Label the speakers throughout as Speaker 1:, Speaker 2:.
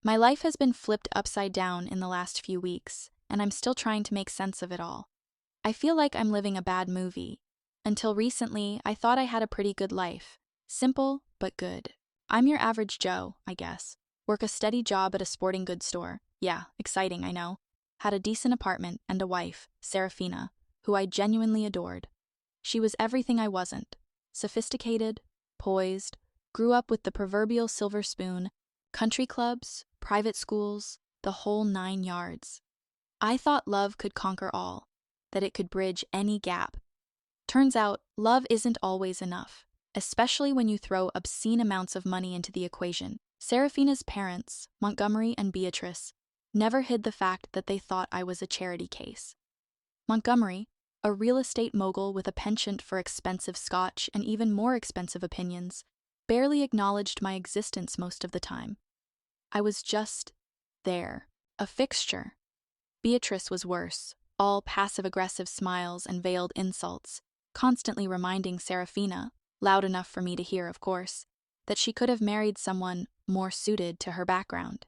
Speaker 1: My life has been flipped upside down in the last few weeks, and I'm still trying to make sense of it all. I feel like I'm living a bad movie. Until recently, I thought I had a pretty good life. Simple, but good. I'm your average Joe, I guess. Work a steady job at a sporting goods store. Yeah, exciting, I know. Had a decent apartment and a wife, Serafina, who I genuinely adored. She was everything I wasn't. Sophisticated, poised, grew up with the proverbial silver spoon, country clubs, private schools, the whole 9 yards. I thought love could conquer all, that it could bridge any gap. Turns out, love isn't always enough, especially when you throw obscene amounts of money into the equation. Serafina's parents, Montgomery and Beatrice, never hid the fact that they thought I was a charity case. Montgomery, a real estate mogul with a penchant for expensive scotch and even more expensive opinions, barely acknowledged my existence most of the time. I was just there, a fixture. Beatrice was worse, all passive-aggressive smiles and veiled insults, constantly reminding Serafina, loud enough for me to hear, of course, that she could have married someone more suited to her background.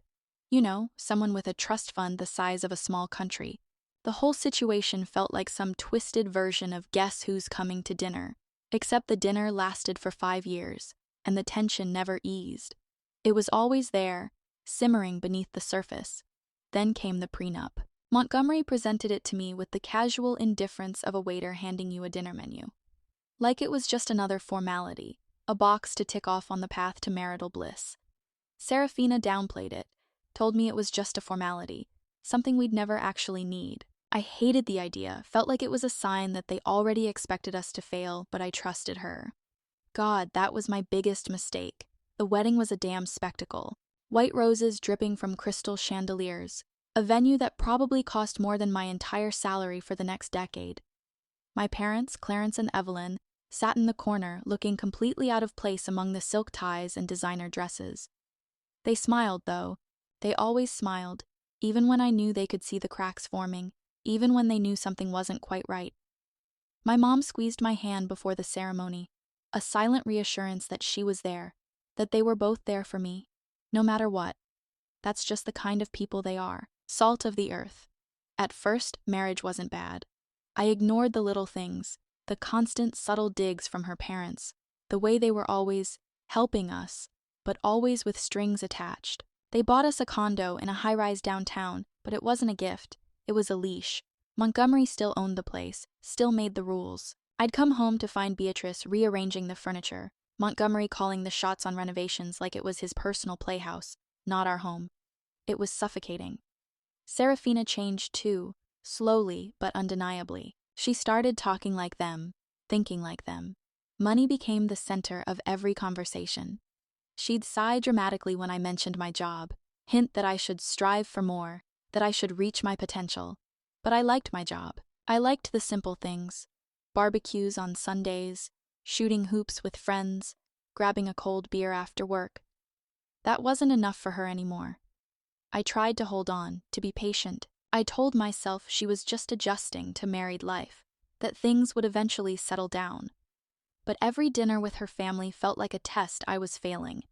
Speaker 1: You know, someone with a trust fund the size of a small country. The whole situation felt like some twisted version of Guess Who's Coming to Dinner, except the dinner lasted for 5 years, and the tension never eased. It was always there, simmering beneath the surface. Then came the prenup. Montgomery presented it to me with the casual indifference of a waiter handing you a dinner menu. Like it was just another formality, a box to tick off on the path to marital bliss. Serafina downplayed it, told me it was just a formality, something we'd never actually need. I hated the idea, felt like it was a sign that they already expected us to fail, but I trusted her. God, that was my biggest mistake. The wedding was a damn spectacle. White roses dripping from crystal chandeliers, a venue that probably cost more than my entire salary for the next decade. My parents, Clarence and Evelyn, sat in the corner, looking completely out of place among the silk ties and designer dresses. They smiled, though. They always smiled, even when I knew they could see the cracks forming, even when they knew something wasn't quite right. My mom squeezed my hand before the ceremony, a silent reassurance that she was there, that they were both there for me, no matter what. That's just the kind of people they are, salt of the earth. At first, marriage wasn't bad. I ignored the little things, the constant subtle digs from her parents, the way they were always helping us, but always with strings attached. They bought us a condo in a high-rise downtown, but it wasn't a gift, it was a leash. Montgomery still owned the place, still made the rules. I'd come home to find Beatrice rearranging the furniture, Montgomery calling the shots on renovations like it was his personal playhouse, not our home. It was suffocating. Serafina changed too, slowly but undeniably. She started talking like them, thinking like them. Money became the center of every conversation. She'd sigh dramatically when I mentioned my job, hint that I should strive for more, that I should reach my potential. But I liked my job. I liked the simple things. Barbecues on Sundays, shooting hoops with friends, grabbing a cold beer after work. That wasn't enough for her anymore. I tried to hold on, to be patient. I told myself she was just adjusting to married life, that things would eventually settle down. But every dinner with her family felt like a test I was failing.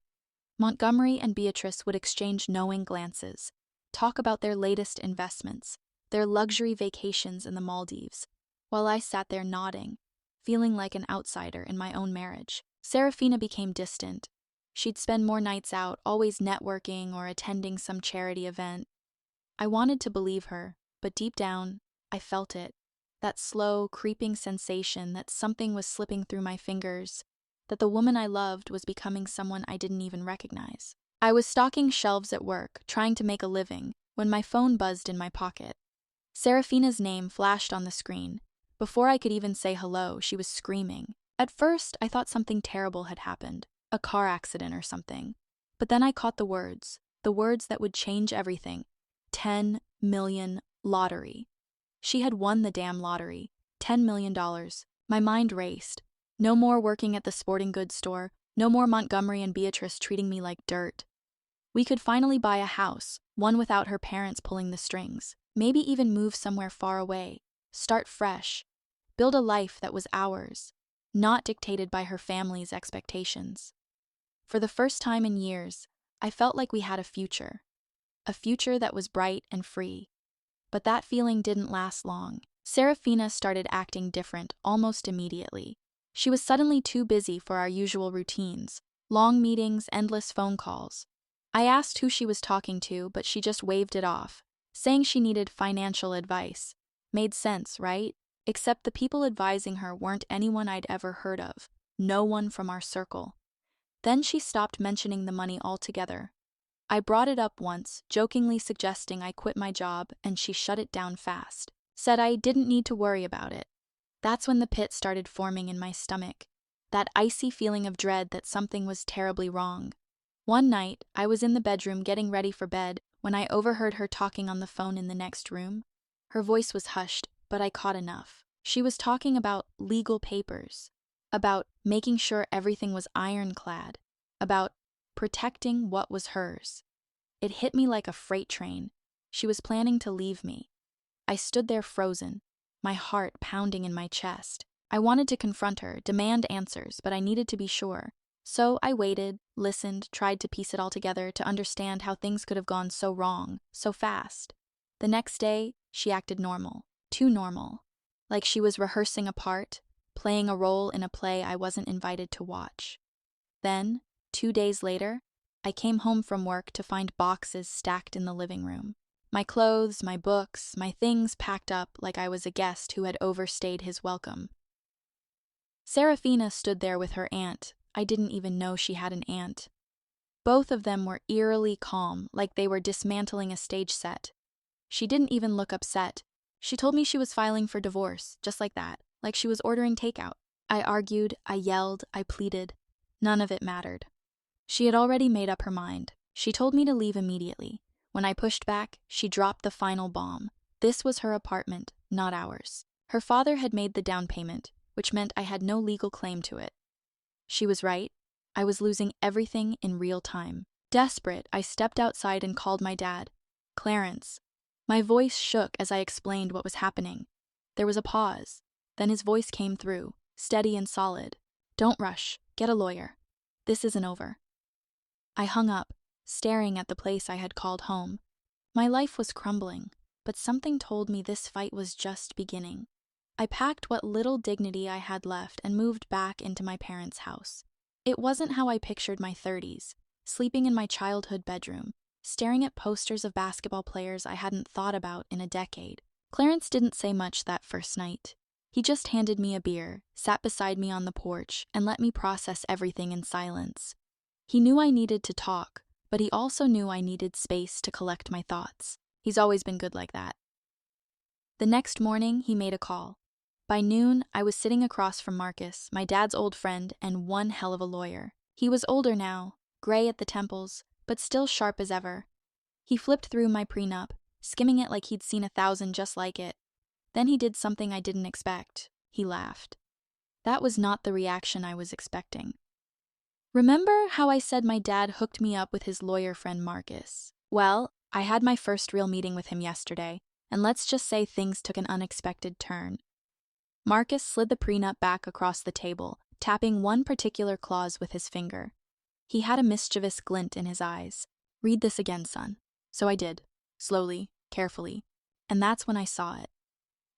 Speaker 1: Montgomery and Beatrice would exchange knowing glances, talk about their latest investments, their luxury vacations in the Maldives, while I sat there nodding, feeling like an outsider in my own marriage. Serafina became distant. She'd spend more nights out, always networking or attending some charity event. I wanted to believe her, but deep down, I felt it. That slow, creeping sensation that something was slipping through my fingers, that the woman I loved was becoming someone I didn't even recognize. I was stocking shelves at work, trying to make a living, when my phone buzzed in my pocket. Serafina's name flashed on the screen. Before I could even say hello, she was screaming. At first, I thought something terrible had happened, a car accident or something. But then I caught the words that would change everything. 10 million lottery. She had won the damn lottery. $10 million. My mind raced. No more working at the sporting goods store. No more Montgomery and Beatrice treating me like dirt. We could finally buy a house, one without her parents pulling the strings. Maybe even move somewhere far away. Start fresh. Build a life that was ours, not dictated by her family's expectations. For the first time in years, I felt like we had a future. a future that was bright and free. But that feeling didn't last long. Serafina started acting different almost immediately. She was suddenly too busy for our usual routines, long meetings, endless phone calls. I asked who she was talking to, but she just waved it off, saying she needed financial advice. Made sense, right? Except the people advising her weren't anyone I'd ever heard of, no one from our circle. Then she stopped mentioning the money altogether. I brought it up once, jokingly suggesting I quit my job, and she shut it down fast. Said I didn't need to worry about it. That's when the pit started forming in my stomach, that icy feeling of dread that something was terribly wrong. One night, I was in the bedroom getting ready for bed when I overheard her talking on the phone in the next room. Her voice was hushed, but I caught enough. She was talking about legal papers, about making sure everything was ironclad, about protecting what was hers. It hit me like a freight train. She was planning to leave me. I stood there frozen, my heart pounding in my chest. I wanted to confront her, demand answers, but I needed to be sure. So I waited, listened, tried to piece it all together to understand how things could have gone so wrong, so fast. The next day, she acted normal, too normal, like she was rehearsing a part, playing a role in a play I wasn't invited to watch. Then, 2 days later, I came home from work to find boxes stacked in the living room. My clothes, my books, my things packed up like I was a guest who had overstayed his welcome. Serafina stood there with her aunt. I didn't even know she had an aunt. Both of them were eerily calm, like they were dismantling a stage set. She didn't even look upset. She told me she was filing for divorce, just like that, like she was ordering takeout. I argued, I yelled, I pleaded. None of it mattered. She had already made up her mind. She told me to leave immediately. When I pushed back, she dropped the final bomb. This was her apartment, not ours. Her father had made the down payment, which meant I had no legal claim to it. She was right. I was losing everything in real time. Desperate, I stepped outside and called my dad. Clarence. My voice shook as I explained what was happening. There was a pause. Then his voice came through, steady and solid. Don't rush. Get a lawyer. This isn't over. I hung up, staring at the place I had called home. My life was crumbling, but something told me this fight was just beginning. I packed what little dignity I had left and moved back into my parents' house. It wasn't how I pictured my 30s, sleeping in my childhood bedroom, staring at posters of basketball players I hadn't thought about in a decade. Clarence didn't say much that first night. He just handed me a beer, sat beside me on the porch, and let me process everything in silence. He knew I needed to talk, but he also knew I needed space to collect my thoughts. He's always been good like that. The next morning, he made a call. By noon, I was sitting across from Marcus, my dad's old friend and one hell of a lawyer. He was older now, gray at the temples, but still sharp as ever. He flipped through my prenup, skimming it like he'd seen 1,000 just like it. Then he did something I didn't expect. He laughed. That was not the reaction I was expecting. Remember how I said my dad hooked me up with his lawyer friend Marcus? Well, I had my first real meeting with him yesterday, and let's just say things took an unexpected turn. Marcus slid the prenup back across the table, tapping one particular clause with his finger. He had a mischievous glint in his eyes. Read this again, son. So I did, slowly, carefully, and that's when I saw it.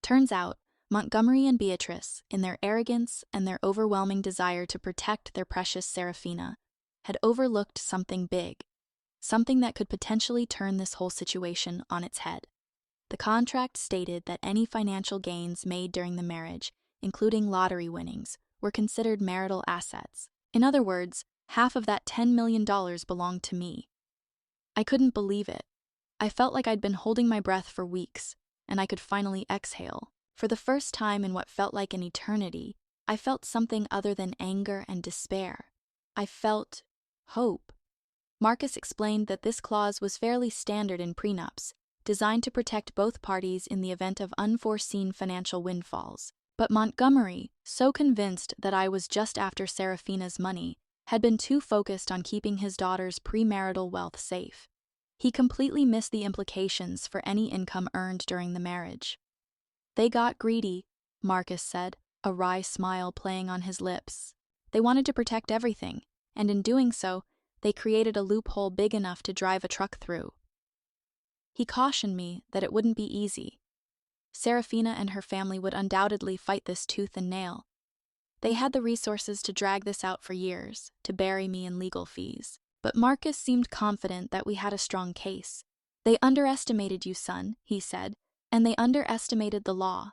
Speaker 1: Turns out, Montgomery and Beatrice, in their arrogance and their overwhelming desire to protect their precious Serafina, had overlooked something big, something that could potentially turn this whole situation on its head. The contract stated that any financial gains made during the marriage, including lottery winnings, were considered marital assets. In other words, half of that $10 million belonged to me. I couldn't believe it. I felt like I'd been holding my breath for weeks, and I could finally exhale. For the first time in what felt like an eternity, I felt something other than anger and despair. I felt hope. Marcus explained that this clause was fairly standard in prenups, designed to protect both parties in the event of unforeseen financial windfalls. But Montgomery, so convinced that I was just after Serafina's money, had been too focused on keeping his daughter's premarital wealth safe. He completely missed the implications for any income earned during the marriage. They got greedy, Marcus said, a wry smile playing on his lips. They wanted to protect everything, and in doing so, they created a loophole big enough to drive a truck through. He cautioned me that it wouldn't be easy. Serafina and her family would undoubtedly fight this tooth and nail. They had the resources to drag this out for years, to bury me in legal fees. But Marcus seemed confident that we had a strong case. "They underestimated you, son," he said, "and they underestimated the law."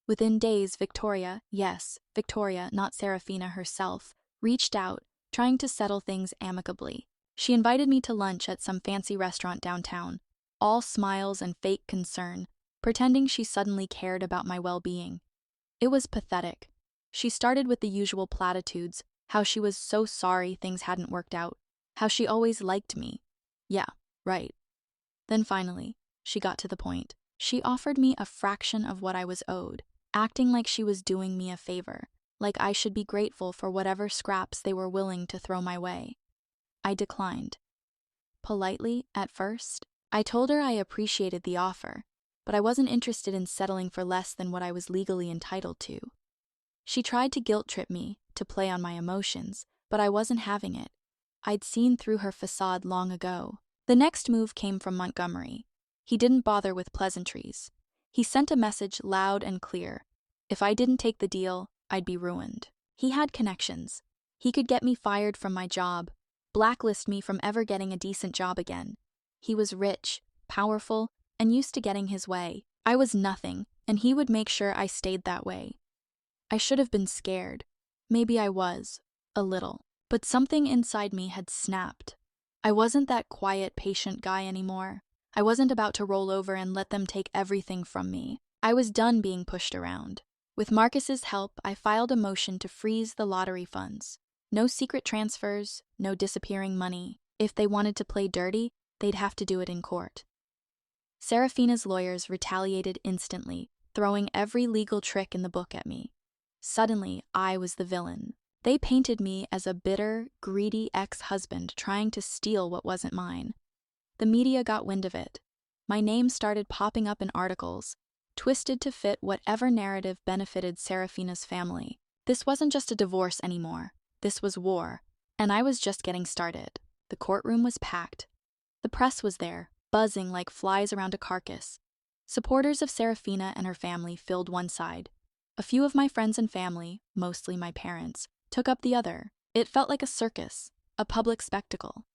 Speaker 1: Within days, Victoria, yes, Victoria, not Serafina herself, reached out, trying to settle things amicably. She invited me to lunch at some fancy restaurant downtown, all smiles and fake concern, pretending she suddenly cared about my well-being. It was pathetic. She started with the usual platitudes, how she was so sorry things hadn't worked out, how she always liked me. Yeah, right. Then finally, she got to the point. She offered me a fraction of what I was owed, acting like she was doing me a favor, like I should be grateful for whatever scraps they were willing to throw my way. I declined. Politely, at first, I told her I appreciated the offer, but I wasn't interested in settling for less than what I was legally entitled to. She tried to guilt-trip me, to play on my emotions, but I wasn't having it. I'd seen through her facade long ago. The next move came from Montgomery. He didn't bother with pleasantries. He sent a message loud and clear. If I didn't take the deal, I'd be ruined. He had connections. He could get me fired from my job, blacklist me from ever getting a decent job again. He was rich, powerful, and used to getting his way. I was nothing, and he would make sure I stayed that way. I should have been scared. Maybe I was, a little. But something inside me had snapped. I wasn't that quiet, patient guy anymore. I wasn't about to roll over and let them take everything from me. I was done being pushed around. With Marcus's help, I filed a motion to freeze the lottery funds. No secret transfers, no disappearing money. If they wanted to play dirty, they'd have to do it in court. Serafina's lawyers retaliated instantly, throwing every legal trick in the book at me. Suddenly, I was the villain. They painted me as a bitter, greedy ex-husband trying to steal what wasn't mine. The media got wind of it. My name started popping up in articles, twisted to fit whatever narrative benefited Serafina's family. This wasn't just a divorce anymore. This was war, and I was just getting started. The courtroom was packed. The press was there, buzzing like flies around a carcass. Supporters of Serafina and her family filled one side. A few of my friends and family, mostly my parents, took up the other. It felt like a circus, a public spectacle.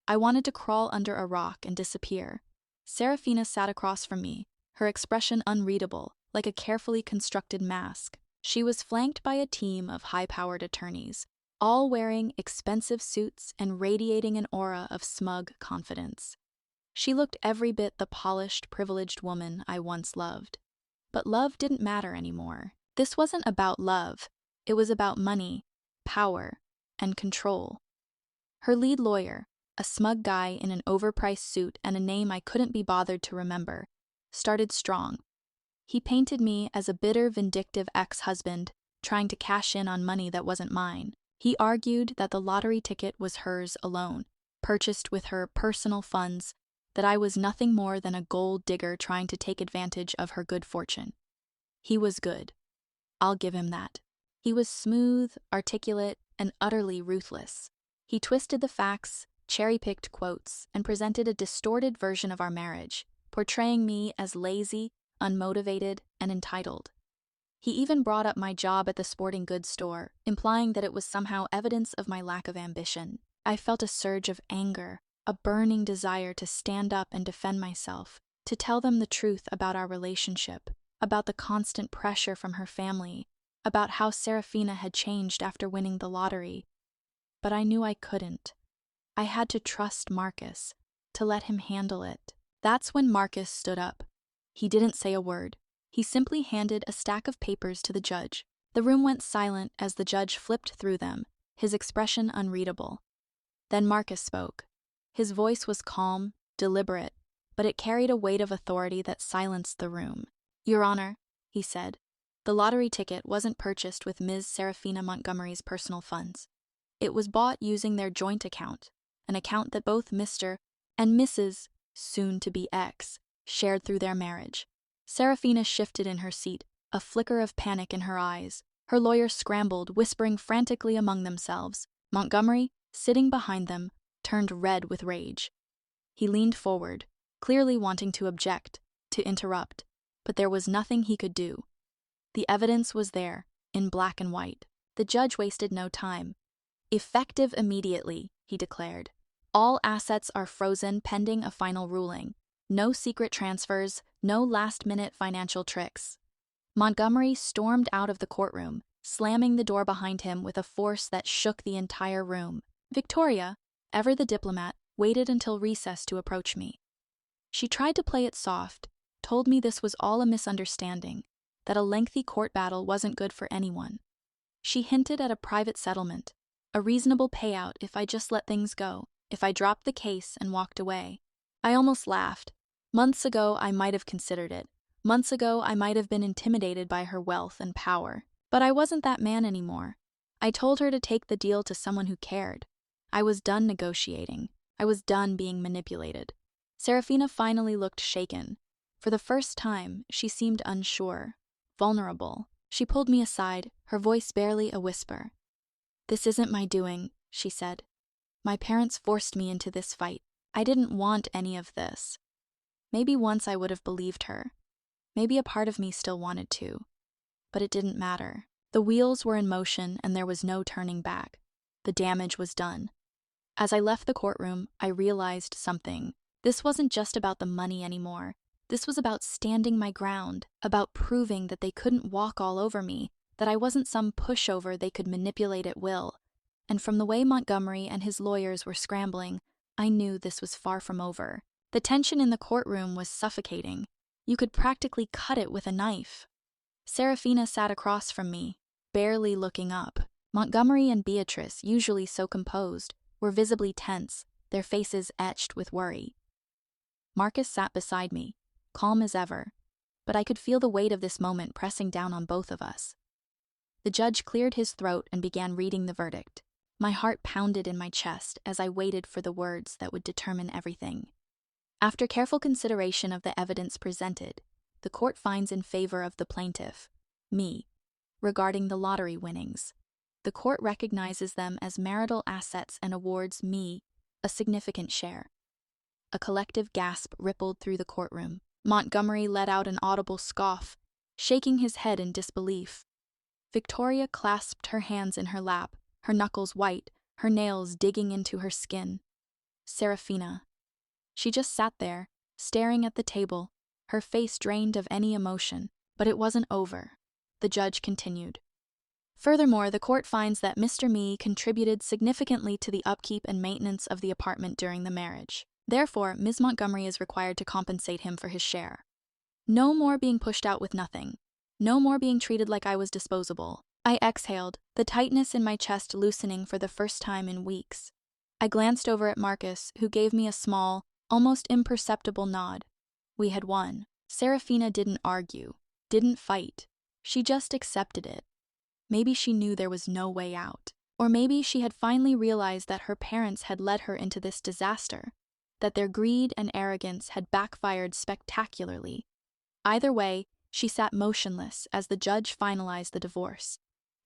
Speaker 1: I wanted to crawl under a rock and disappear. Serafina sat across from me, her expression unreadable, like a carefully constructed mask. She was flanked by a team of high-powered attorneys, all wearing expensive suits and radiating an aura of smug confidence. She looked every bit the polished, privileged woman I once loved. But love didn't matter anymore. This wasn't about love. It was about money, power, and control. Her lead lawyer, a smug guy in an overpriced suit and a name I couldn't be bothered to remember, started strong. He painted me as a bitter, vindictive ex-husband trying to cash in on money that wasn't mine. He argued that the lottery ticket was hers alone, purchased with her personal funds, that I was nothing more than a gold digger trying to take advantage of her good fortune. He was good. I'll give him that. He was smooth, articulate, and utterly ruthless. He twisted the facts, cherry-picked quotes, and presented a distorted version of our marriage, portraying me as lazy, unmotivated, and entitled. He even brought up my job at the sporting goods store, implying that it was somehow evidence of my lack of ambition. I felt a surge of anger, a burning desire to stand up and defend myself, to tell them the truth about our relationship, about the constant pressure from her family, about how Serafina had changed after winning the lottery. But I knew I couldn't. I had to trust Marcus, to let him handle it. That's when Marcus stood up. He didn't say a word. He simply handed a stack of papers to the judge. The room went silent as the judge flipped through them, his expression unreadable. Then Marcus spoke. His voice was calm, deliberate, but it carried a weight of authority that silenced the room. "Your Honor," he said, "the lottery ticket wasn't purchased with Ms. Serafina Montgomery's personal funds. It was bought using their joint account, an account that both Mr. and Mrs. soon-to-be X shared through their marriage." Serafina shifted in her seat, a flicker of panic in her eyes. Her lawyer scrambled, whispering frantically among themselves. Montgomery, sitting behind them, turned red with rage. He leaned forward, clearly wanting to object, to interrupt, but there was nothing he could do. The evidence was there, in black and white. The judge wasted no time. "Effective immediately," he declared. "All assets are frozen pending a final ruling. No secret transfers, no last-minute financial tricks." Montgomery stormed out of the courtroom, slamming the door behind him with a force that shook the entire room. Victoria, ever the diplomat, waited until recess to approach me. She tried to play it soft, told me this was all a misunderstanding, that a lengthy court battle wasn't good for anyone. She hinted at a private settlement, a reasonable payout if I just let things go, if I dropped the case and walked away. I almost laughed. Months ago, I might have considered it. Months ago, I might have been intimidated by her wealth and power. But I wasn't that man anymore. I told her to take the deal to someone who cared. I was done negotiating. I was done being manipulated. Serafina finally looked shaken. For the first time, she seemed unsure, vulnerable. She pulled me aside, her voice barely a whisper. "This isn't my doing," she said. "My parents forced me into this fight. I didn't want any of this." Maybe once I would have believed her. Maybe a part of me still wanted to. But it didn't matter. The wheels were in motion and there was no turning back. The damage was done. As I left the courtroom, I realized something. This wasn't just about the money anymore. This was about standing my ground, about proving that they couldn't walk all over me, that I wasn't some pushover they could manipulate at will. And from the way Montgomery and his lawyers were scrambling, I knew this was far from over. The tension in the courtroom was suffocating. You could practically cut it with a knife. Serafina sat across from me, barely looking up. Montgomery and Beatrice, usually so composed, were visibly tense, their faces etched with worry. Marcus sat beside me, calm as ever, but I could feel the weight of this moment pressing down on both of us. The judge cleared his throat and began reading the verdict. My heart pounded in my chest as I waited for the words that would determine everything. After careful consideration of the evidence presented, the court finds in favor of the plaintiff, me, regarding the lottery winnings. The court recognizes them as marital assets and awards me a significant share. A collective gasp rippled through the courtroom. Montgomery let out an audible scoff, shaking his head in disbelief. Victoria clasped her hands in her lap, her knuckles white, her nails digging into her skin. Serafina. She just sat there, staring at the table, her face drained of any emotion. But it wasn't over. The judge continued. Furthermore, the court finds that Mr. Me contributed significantly to the upkeep and maintenance of the apartment during the marriage. Therefore, Ms. Montgomery is required to compensate him for his share. No more being pushed out with nothing. No more being treated like I was disposable. I exhaled, the tightness in my chest loosening for the first time in weeks. I glanced over at Marcus, who gave me a small, almost imperceptible nod. We had won. Serafina didn't argue, didn't fight. She just accepted it. Maybe she knew there was no way out. Or maybe she had finally realized that her parents had led her into this disaster, that their greed and arrogance had backfired spectacularly. Either way, she sat motionless as the judge finalized the divorce.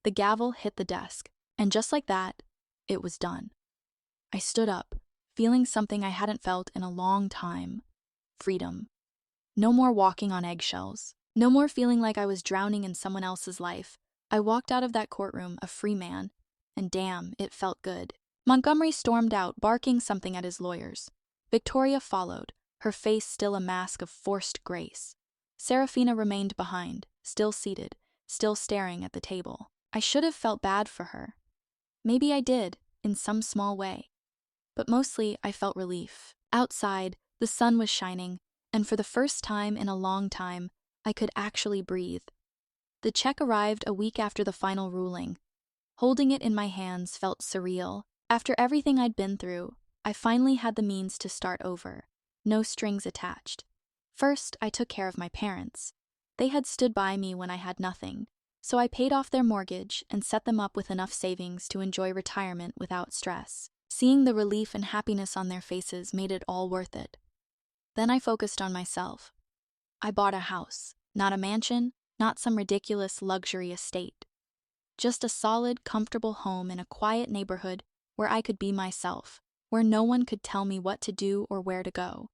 Speaker 1: The gavel hit the desk, and just like that, it was done. I stood up, feeling something I hadn't felt in a long time. Freedom. No more walking on eggshells. No more feeling like I was drowning in someone else's life. I walked out of that courtroom a free man, and damn, it felt good. Montgomery stormed out, barking something at his lawyers. Victoria followed, her face still a mask of forced grace. Serafina remained behind, still seated, still staring at the table. I should have felt bad for her. Maybe I did, in some small way. But mostly, I felt relief. Outside, the sun was shining, and for the first time in a long time, I could actually breathe. The check arrived a week after the final ruling. Holding it in my hands felt surreal. After everything I'd been through, I finally had the means to start over. No strings attached. First, I took care of my parents. They had stood by me when I had nothing, so I paid off their mortgage and set them up with enough savings to enjoy retirement without stress. Seeing the relief and happiness on their faces made it all worth it. Then I focused on myself. I bought a house, not a mansion, not some ridiculous luxury estate. Just a solid, comfortable home in a quiet neighborhood where I could be myself, where no one could tell me what to do or where to go.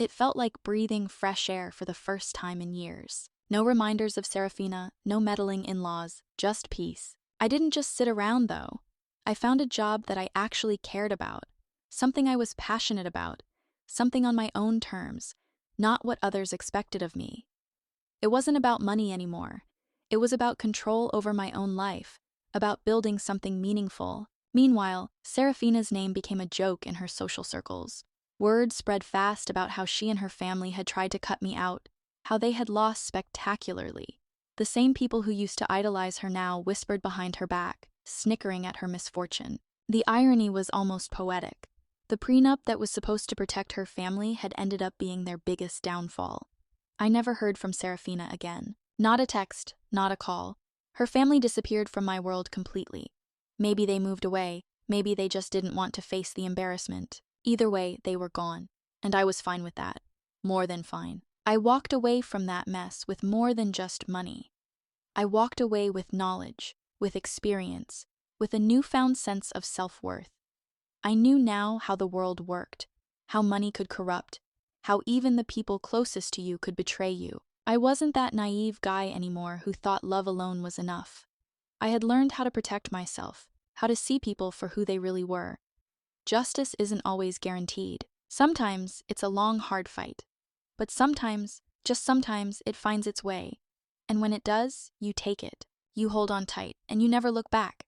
Speaker 1: It felt like breathing fresh air for the first time in years. No reminders of Serafina, no meddling in-laws, just peace. I didn't just sit around, though. I found a job that I actually cared about, something I was passionate about, something on my own terms, not what others expected of me. It wasn't about money anymore. It was about control over my own life, about building something meaningful. Meanwhile, Serafina's name became a joke in her social circles. Word spread fast about how she and her family had tried to cut me out, how they had lost spectacularly. The same people who used to idolize her now whispered behind her back, snickering at her misfortune. The irony was almost poetic. The prenup that was supposed to protect her family had ended up being their biggest downfall. I never heard from Serafina again. Not a text, not a call. Her family disappeared from my world completely. Maybe they moved away, maybe they just didn't want to face the embarrassment. Either way, they were gone, and I was fine with that. More than fine. I walked away from that mess with more than just money. I walked away with knowledge, with experience, with a newfound sense of self-worth. I knew now how the world worked, how money could corrupt, how even the people closest to you could betray you. I wasn't that naive guy anymore who thought love alone was enough. I had learned how to protect myself, how to see people for who they really were. Justice isn't always guaranteed. Sometimes it's a long, hard fight. But sometimes, just sometimes, it finds its way. And when it does, you take it. You hold on tight, and you never look back.